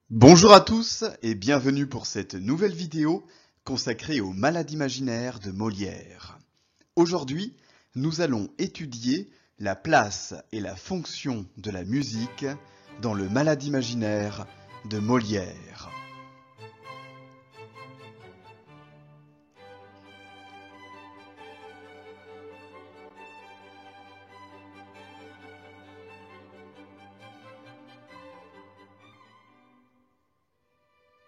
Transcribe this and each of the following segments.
Bonjour à tous et bienvenue pour cette nouvelle vidéo consacrée aux malades imaginaires de Molière. Aujourd'hui, nous allons étudier la place et la fonction de la musique dans le malade imaginaire de Molière.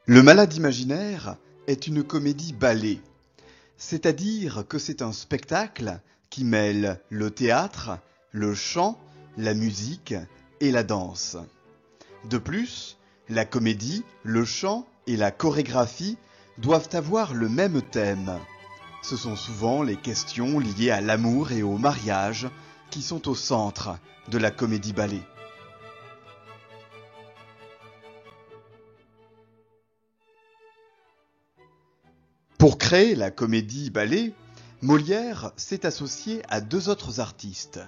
Le malade imaginaire est une comédie-ballet, c'est-à-dire que c'est un spectacle qui mêle le théâtre, le chant, la musique et la danse. De plus, la comédie, le chant et la chorégraphie doivent avoir le même thème. Ce sont souvent les questions liées à l'amour et au mariage qui sont au centre de la comédie-ballet. Pour créer la comédie-ballet, Molière s'est associé à deux autres artistes.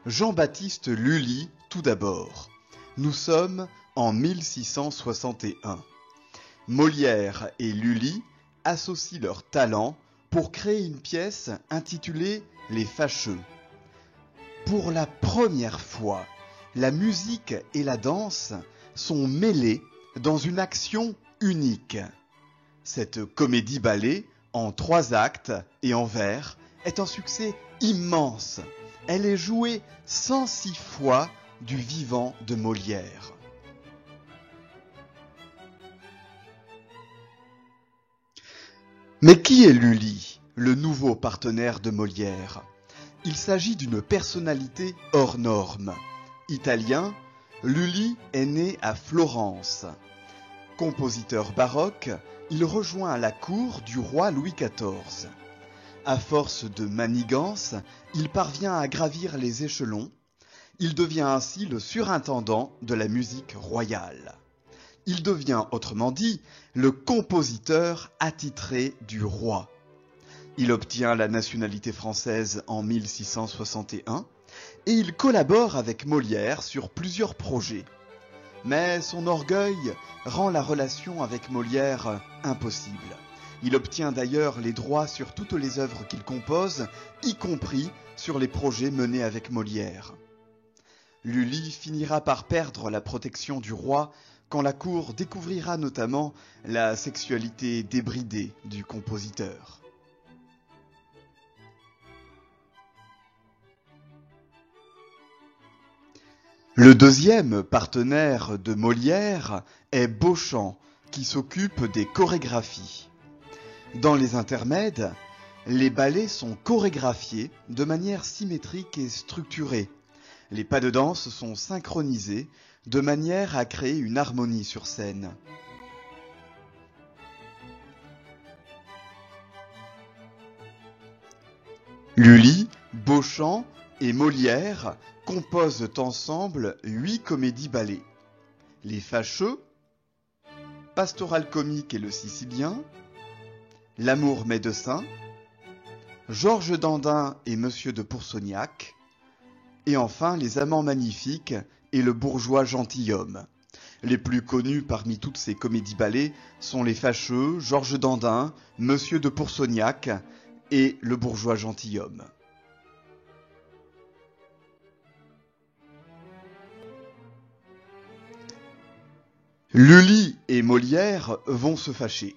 Jean-Baptiste Lully tout d'abord. Nous sommes en 1661. Molière et Lully associent leurs talents pour créer une pièce intitulée Les Fâcheux. Pour la première fois, la musique et la danse sont mêlées dans une action unique. Cette comédie-ballet, en 3 actes et en vers, est un succès immense. Elle est jouée 106 fois du vivant de Molière. Mais qui est Lully, le nouveau partenaire de Molière? Il s'agit d'une personnalité hors norme. Italien, Lully est né à Florence. Compositeur baroque, il rejoint la cour du roi Louis XIV. À force de manigance, il parvient à gravir les échelons. Il devient ainsi le surintendant de la musique royale. Il devient, autrement dit, le compositeur attitré du roi. Il obtient la nationalité française en 1661 et il collabore avec Molière sur plusieurs projets. Mais son orgueil rend la relation avec Molière impossible. Il obtient d'ailleurs les droits sur toutes les œuvres qu'il compose, y compris sur les projets menés avec Molière. Lully finira par perdre la protection du roi quand la cour découvrira notamment la sexualité débridée du compositeur. Le deuxième partenaire de Molière est Beauchamp, qui s'occupe des chorégraphies. Dans les intermèdes, les ballets sont chorégraphiés de manière symétrique et structurée. Les pas de danse sont synchronisés de manière à créer une harmonie sur scène. Lully, Beauchamp et Molière composent ensemble 8 comédies-ballets. Les Fâcheux, Pastoral comique et le Sicilien, L'amour médecin, Georges Dandin et Monsieur de Pourceaugnac, et enfin Les Amants magnifiques et Le bourgeois gentilhomme. Les plus connus parmi toutes ces comédies-ballets sont Les Fâcheux, Georges Dandin, Monsieur de Pourceaugnac et Le bourgeois gentilhomme. Lully et Molière vont se fâcher.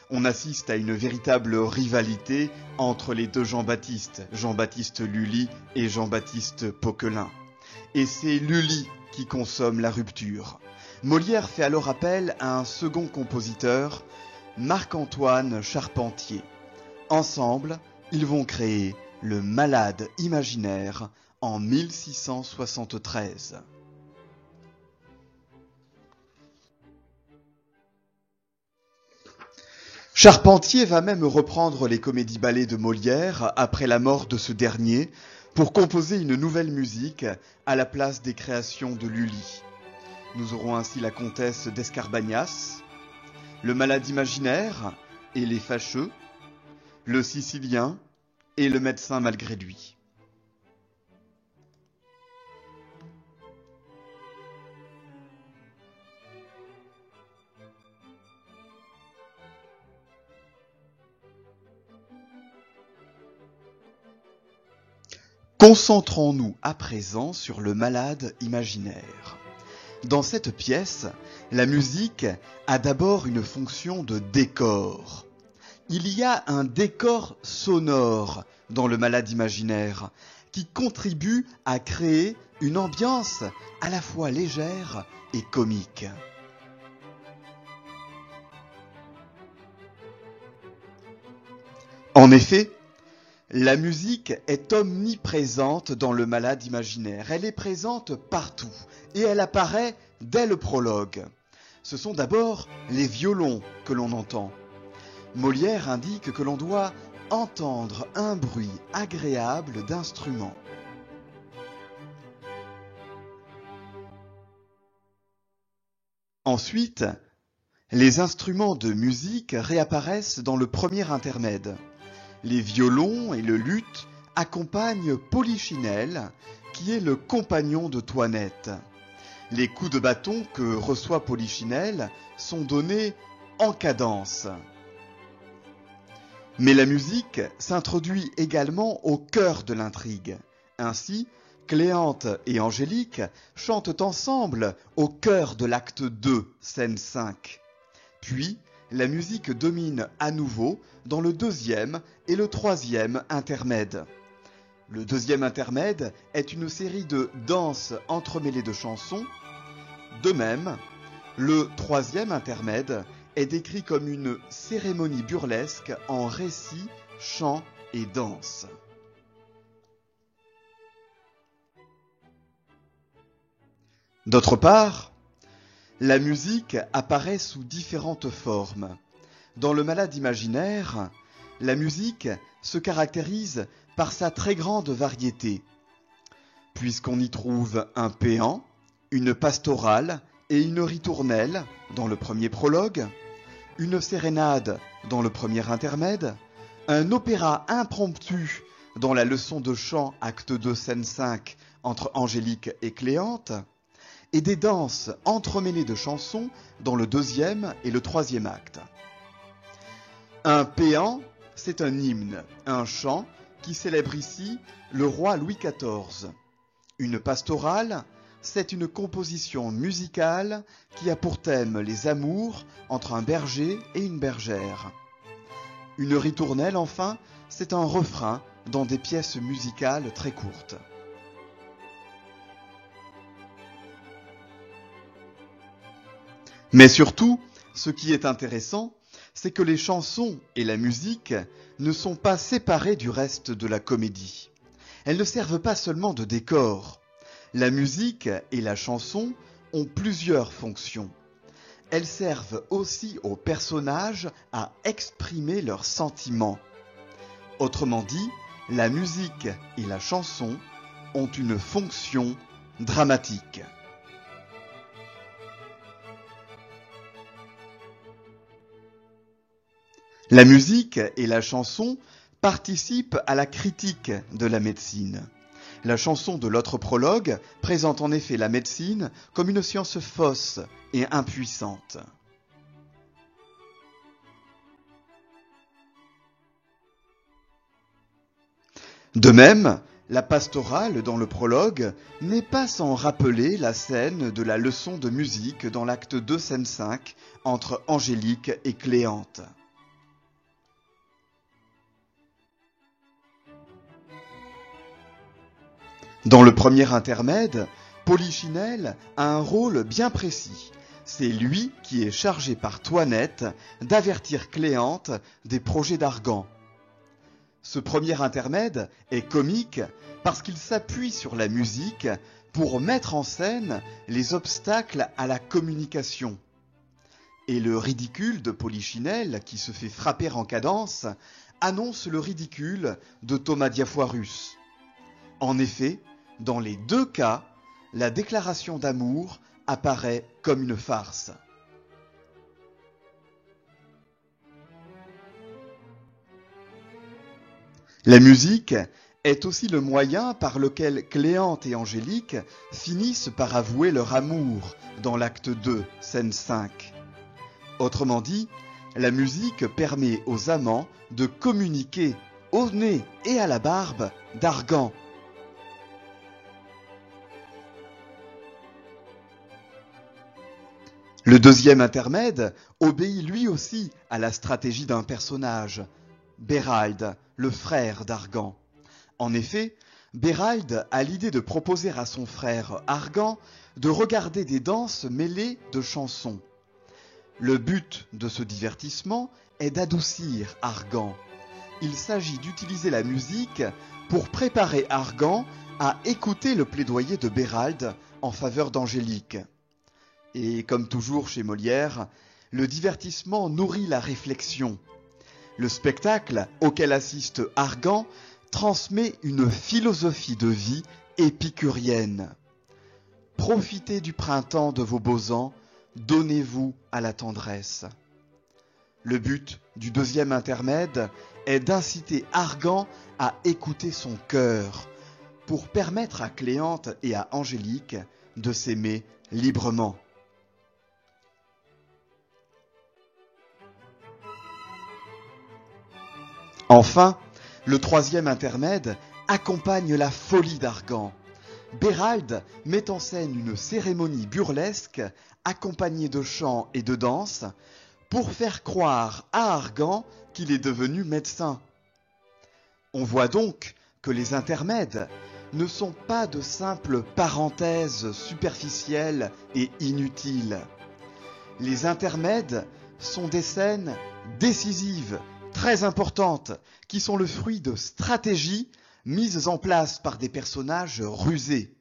On assiste à une véritable rivalité entre les deux Jean-Baptiste, Jean-Baptiste Lully et Jean-Baptiste Poquelin. Et c'est Lully qui consomme la rupture. Molière fait alors appel à un second compositeur, Marc-Antoine Charpentier. Ensemble, ils vont créer le Malade imaginaire en 1673. Charpentier va même reprendre les comédies-ballets de Molière après la mort de ce dernier pour composer une nouvelle musique à la place des créations de Lully. Nous aurons ainsi la comtesse d'Escarbagnas, le Malade imaginaire et les Fâcheux, le Sicilien et le Médecin malgré lui. Concentrons-nous à présent sur le malade imaginaire. Dans cette pièce, la musique a d'abord une fonction de décor. Il y a un décor sonore dans le malade imaginaire qui contribue à créer une ambiance à la fois légère et comique. En effet, la musique est omniprésente dans le malade imaginaire. Elle est présente partout et elle apparaît dès le prologue. Ce sont d'abord les violons que l'on entend. Molière indique que l'on doit entendre un bruit agréable d'instruments. Ensuite, les instruments de musique réapparaissent dans le premier intermède. Les violons et le luth accompagnent Polichinelle, qui est le compagnon de Toinette. Les coups de bâton que reçoit Polichinelle sont donnés en cadence. Mais la musique s'introduit également au cœur de l'intrigue. Ainsi, Cléante et Angélique chantent ensemble au cœur de l'acte 2, scène 5. Puis, la musique domine à nouveau dans le deuxième et le troisième intermède. Le deuxième intermède est une série de danses entremêlées de chansons. De même, le troisième intermède est décrit comme une cérémonie burlesque en récits, chants et danses. D'autre part, la musique apparaît sous différentes formes. Dans le malade imaginaire, la musique se caractérise par sa très grande variété, puisqu'on y trouve un péant, une pastorale et une ritournelle dans le premier prologue, une sérénade dans le premier intermède, un opéra impromptu dans la leçon de chant acte 2 scène 5 entre Angélique et Cléante, et des danses entremêlées de chansons dans le deuxième et le troisième acte. Un péant, c'est un hymne, un chant qui célèbre ici le roi Louis XIV. Une pastorale, c'est une composition musicale qui a pour thème les amours entre un berger et une bergère. Une ritournelle, enfin, c'est un refrain dans des pièces musicales très courtes. Mais surtout, ce qui est intéressant, c'est que les chansons et la musique ne sont pas séparées du reste de la comédie. Elles ne servent pas seulement de décor. La musique et la chanson ont plusieurs fonctions. Elles servent aussi aux personnages à exprimer leurs sentiments. Autrement dit, la musique et la chanson ont une fonction dramatique. La musique et la chanson participent à la critique de la médecine. La chanson de l'autre prologue présente en effet la médecine comme une science fausse et impuissante. De même, la pastorale dans le prologue n'est pas sans rappeler la scène de la leçon de musique dans l'acte 2 scène 5 entre Angélique et Cléante. Dans le premier intermède, Polichinelle a un rôle bien précis. C'est lui qui est chargé par Toinette d'avertir Cléante des projets d'Argan. Ce premier intermède est comique parce qu'il s'appuie sur la musique pour mettre en scène les obstacles à la communication. Et le ridicule de Polichinelle, qui se fait frapper en cadence, annonce le ridicule de Thomas Diafoirus. En effet, dans les deux cas, la déclaration d'amour apparaît comme une farce. La musique est aussi le moyen par lequel Cléante et Angélique finissent par avouer leur amour dans l'acte 2, scène 5. Autrement dit, la musique permet aux amants de communiquer au nez et à la barbe d'Argan. Le deuxième intermède obéit lui aussi à la stratégie d'un personnage, Bérald, le frère d'Argan. En effet, Bérald a l'idée de proposer à son frère Argan de regarder des danses mêlées de chansons. Le but de ce divertissement est d'adoucir Argan. Il s'agit d'utiliser la musique pour préparer Argan à écouter le plaidoyer de Bérald en faveur d'Angélique. Et comme toujours chez Molière, le divertissement nourrit la réflexion. Le spectacle auquel assiste Argan transmet une philosophie de vie épicurienne. Profitez du printemps de vos beaux ans, donnez-vous à la tendresse. Le but du deuxième intermède est d'inciter Argan à écouter son cœur pour permettre à Cléante et à Angélique de s'aimer librement. Enfin, le troisième intermède accompagne la folie d'Argan. Bérald met en scène une cérémonie burlesque accompagnée de chants et de danses pour faire croire à Argan qu'il est devenu médecin. On voit donc que les intermèdes ne sont pas de simples parenthèses superficielles et inutiles. Les intermèdes sont des scènes décisives, très importantes, qui sont le fruit de stratégies mises en place par des personnages rusés.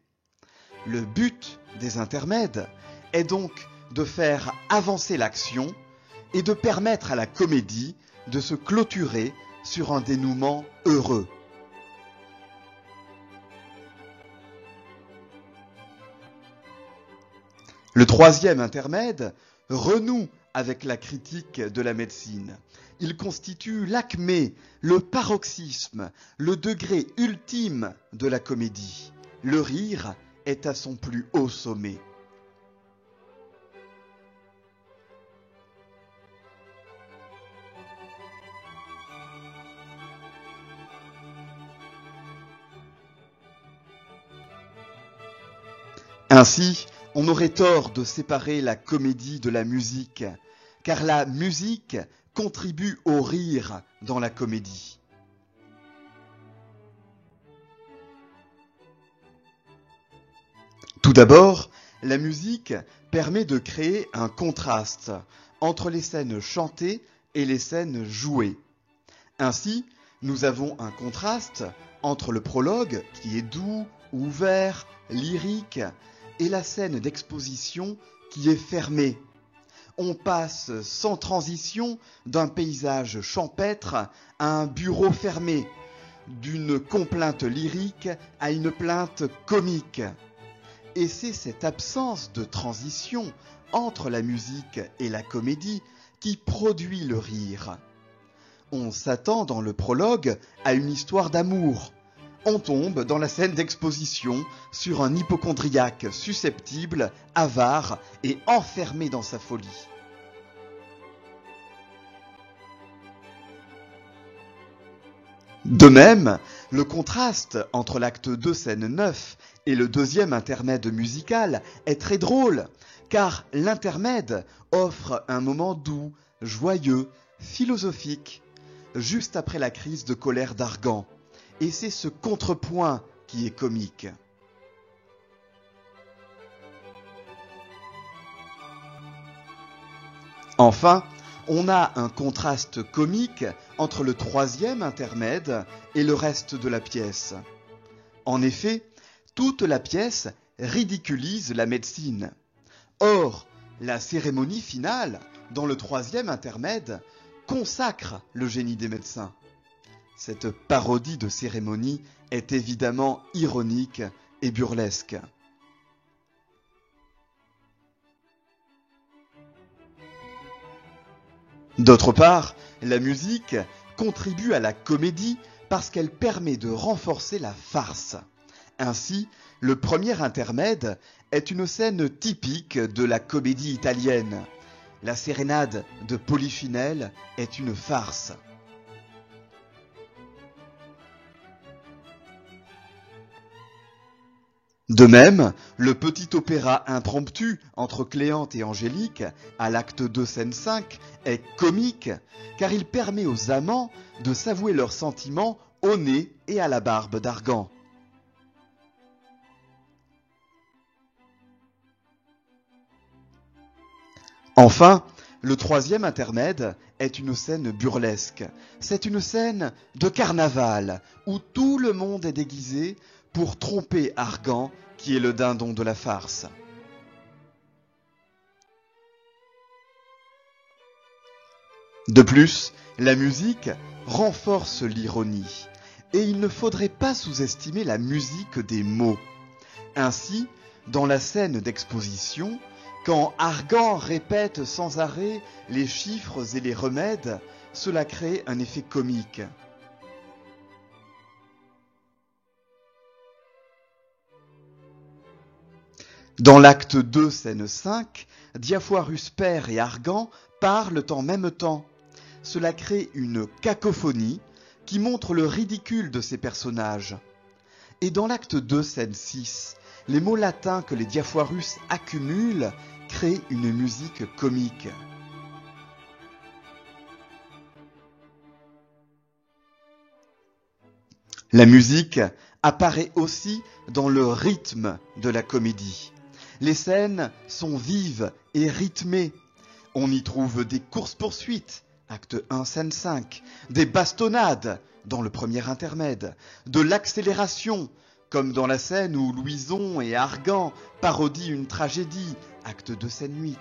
Le but des intermèdes est donc de faire avancer l'action et de permettre à la comédie de se clôturer sur un dénouement heureux. Le troisième intermède renoue avec la critique de la médecine. Il constitue l'acmé, le paroxysme, le degré ultime de la comédie. Le rire est à son plus haut sommet. Ainsi, on aurait tort de séparer la comédie de la musique, car la musique contribue au rire dans la comédie. Tout d'abord, la musique permet de créer un contraste entre les scènes chantées et les scènes jouées. Ainsi, nous avons un contraste entre le prologue, qui est doux, ouvert, lyrique, et la scène d'exposition qui est fermée. On passe sans transition d'un paysage champêtre à un bureau fermé, d'une complainte lyrique à une plainte comique. Et c'est cette absence de transition entre la musique et la comédie qui produit le rire. On s'attend dans le prologue à une histoire d'amour. On tombe dans la scène d'exposition sur un hypocondriaque susceptible, avare et enfermé dans sa folie. De même, le contraste entre l'acte 2, scène 9 et le deuxième intermède musical est très drôle, car l'intermède offre un moment doux, joyeux, philosophique, juste après la crise de colère d'Argan. Et c'est ce contrepoint qui est comique. Enfin, on a un contraste comique entre le troisième intermède et le reste de la pièce. En effet, toute la pièce ridiculise la médecine. Or, la cérémonie finale, dans le troisième intermède, consacre le génie des médecins. Cette parodie de cérémonie est évidemment ironique et burlesque. D'autre part, la musique contribue à la comédie parce qu'elle permet de renforcer la farce. Ainsi, le premier intermède est une scène typique de la comédie italienne. La sérénade de Polichinelle est une farce. De même, le petit opéra impromptu entre Cléante et Angélique, à l'acte 2, scène 5, est comique, car il permet aux amants de s'avouer leurs sentiments au nez et à la barbe d'Argan. Enfin, le troisième intermède est une scène burlesque. C'est une scène de carnaval, où tout le monde est déguisé pour tromper Argan, qui est le dindon de la farce. De plus, la musique renforce l'ironie, et il ne faudrait pas sous-estimer la musique des mots. Ainsi, dans la scène d'exposition, quand Argan répète sans arrêt les chiffres et les remèdes, cela crée un effet comique. Dans l'acte 2, scène 5, Diafoirus père et Argan parlent en même temps. Cela crée une cacophonie qui montre le ridicule de ces personnages. Et dans l'acte 2, scène 6, les mots latins que les Diafoirus accumulent créent une musique comique. La musique apparaît aussi dans le rythme de la comédie. Les scènes sont vives et rythmées. On y trouve des courses-poursuites, acte 1, scène 5, des bastonnades dans le premier intermède, de l'accélération, comme dans la scène où Louison et Argan parodient une tragédie, acte 2, scène 8.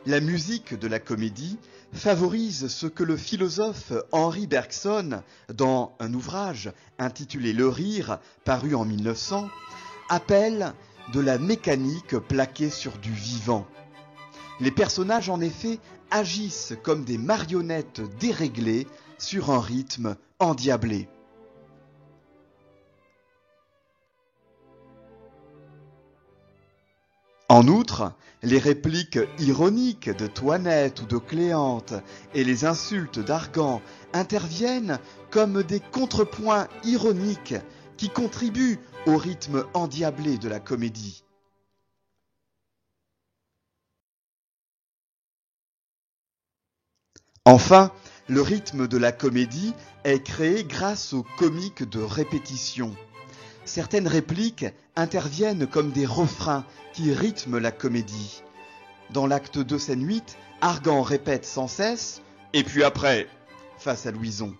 La musique de la comédie favorise ce que le philosophe Henri Bergson, dans un ouvrage intitulé Le Rire, paru en 1900, appelle de la mécanique plaquée sur du vivant. Les personnages, en effet, agissent comme des marionnettes déréglées sur un rythme endiablé. En outre, les répliques ironiques de Toinette ou de Cléante et les insultes d'Argan interviennent comme des contrepoints ironiques qui contribuent au rythme endiablé de la comédie. Enfin, le rythme de la comédie est créé grâce aux comiques de répétition. Certaines répliques interviennent comme des refrains qui rythment la comédie. Dans l'acte 2, scène 8, Argan répète sans cesse « Et puis après » face à Louison.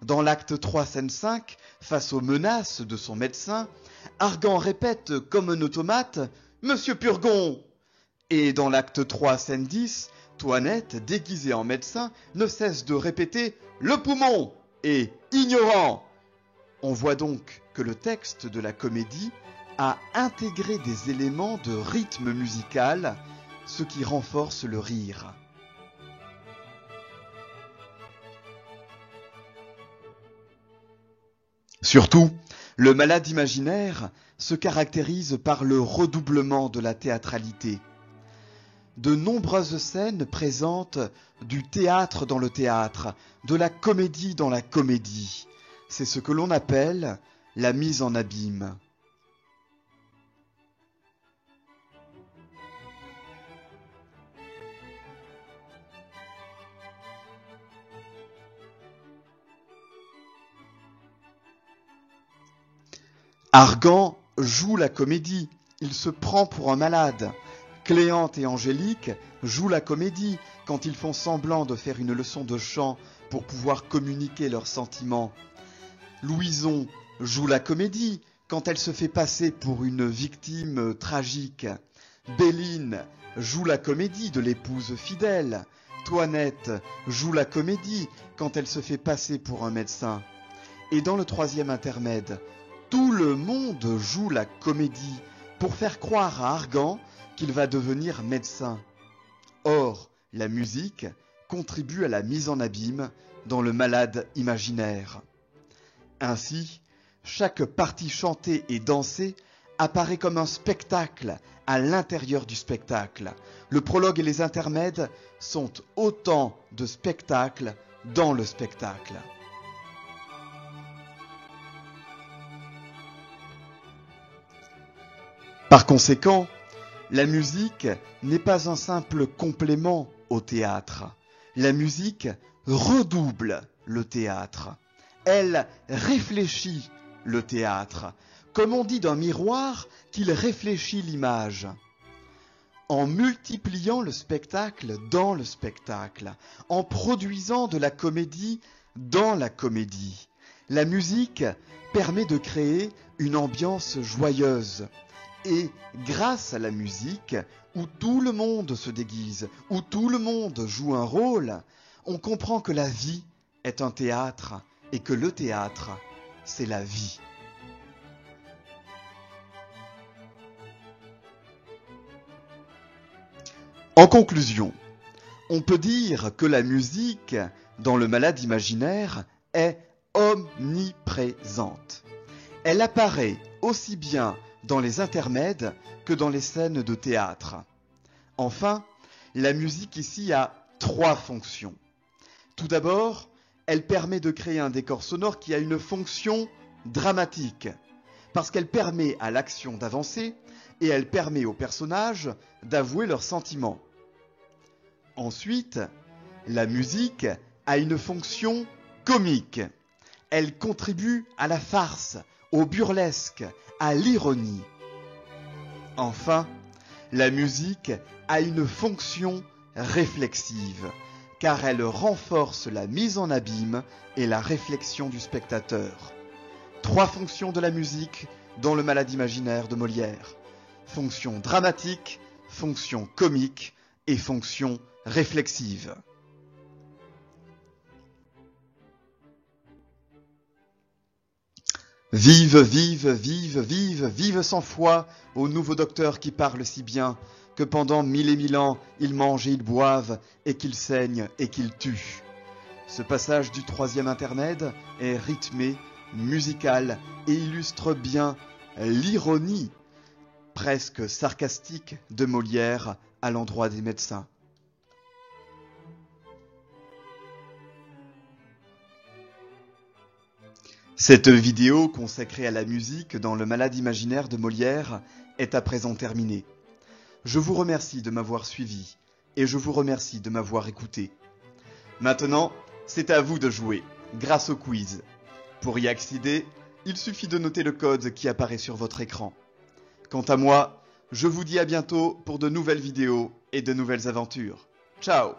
Dans l'acte 3, scène 5, face aux menaces de son médecin, Argan répète comme un automate « Monsieur Purgon !» Et dans l'acte 3, scène 10, Toinette, déguisée en médecin, ne cesse de répéter « Le poumon !» et « Ignorant !» On voit donc que le texte de la comédie a intégré des éléments de rythme musical, ce qui renforce le rire. Surtout, le Malade imaginaire se caractérise par le redoublement de la théâtralité. De nombreuses scènes présentent du théâtre dans le théâtre, de la comédie dans la comédie. C'est ce que l'on appelle la mise en abîme. Argan joue la comédie, il se prend pour un malade. Cléante et Angélique jouent la comédie quand ils font semblant de faire une leçon de chant pour pouvoir communiquer leurs sentiments. Louison joue la comédie quand elle se fait passer pour une victime tragique. Béline joue la comédie de l'épouse fidèle. Toinette joue la comédie quand elle se fait passer pour un médecin. Et dans le troisième intermède, tout le monde joue la comédie pour faire croire à Argan qu'il va devenir médecin. Or, la musique contribue à la mise en abîme dans le malade imaginaire. Ainsi, chaque partie chantée et dansée apparaît comme un spectacle à l'intérieur du spectacle. Le prologue et les intermèdes sont autant de spectacles dans le spectacle. Par conséquent, la musique n'est pas un simple complément au théâtre. La musique redouble le théâtre. Elle réfléchit le théâtre, comme on dit d'un miroir qu'il réfléchit l'image. En multipliant le spectacle dans le spectacle, en produisant de la comédie dans la comédie, la musique permet de créer une ambiance joyeuse. Et grâce à la musique, où tout le monde se déguise, où tout le monde joue un rôle, on comprend que la vie est un théâtre et que le théâtre, c'est la vie. En conclusion, on peut dire que la musique, dans le Malade imaginaire, est omniprésente. Elle apparaît aussi bien dans les intermèdes que dans les scènes de théâtre. Enfin, la musique ici a 3 fonctions. Tout d'abord, elle permet de créer un décor sonore qui a une fonction dramatique, parce qu'elle permet à l'action d'avancer et elle permet aux personnages d'avouer leurs sentiments. Ensuite, la musique a une fonction comique. Elle contribue à la farce, au burlesque, à l'ironie. Enfin, la musique a une fonction réflexive, car elle renforce la mise en abîme et la réflexion du spectateur. 3 fonctions de la musique dans le Malade imaginaire de Molière. Fonction dramatique, fonction comique et fonction réflexive. Vive, vive, vive, vive, vive sans foi au nouveau docteur qui parle si bien que pendant 1000 et 1000 ans, ils mangent et ils boivent et qu'ils saignent et qu'ils tuent. Ce passage du 3e intermède est rythmé, musical et illustre bien l'ironie presque sarcastique de Molière à l'endroit des médecins. Cette vidéo consacrée à la musique dans le Malade imaginaire de Molière est à présent terminée. Je vous remercie de m'avoir suivi et je vous remercie de m'avoir écouté. Maintenant, c'est à vous de jouer grâce au quiz. Pour y accéder, il suffit de noter le code qui apparaît sur votre écran. Quant à moi, je vous dis à bientôt pour de nouvelles vidéos et de nouvelles aventures. Ciao!